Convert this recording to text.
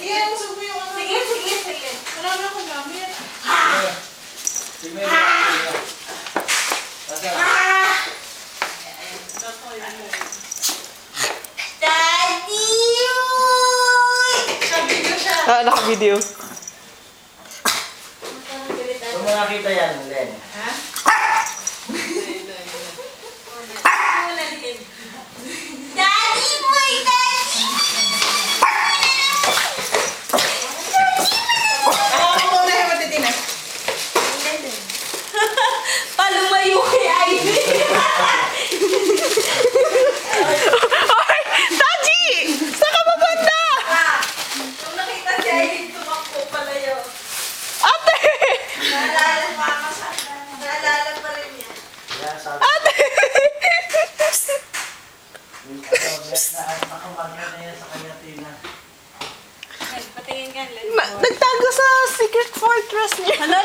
Sige, usap mo yung ano. Sige. Wala na akong gamit. Sige, sige. Daddy! Sa video siya. Ah, naka-video. Kung mo nakita yan, Len. Ha? Daddy, my daddy! Ako muna yung matitinas. Palumayo kay Ivy. Ay! Taji! Saan ka mapunta? Nung nakita si Ivy, tumakbo pala yun. Ate! Naalala pa rin niya. Yan, sabi. Ate! Nakamarga na yan sa kanya, Tina. Patingin ka, Len. Nagtago sa secret fortress niya. Ano,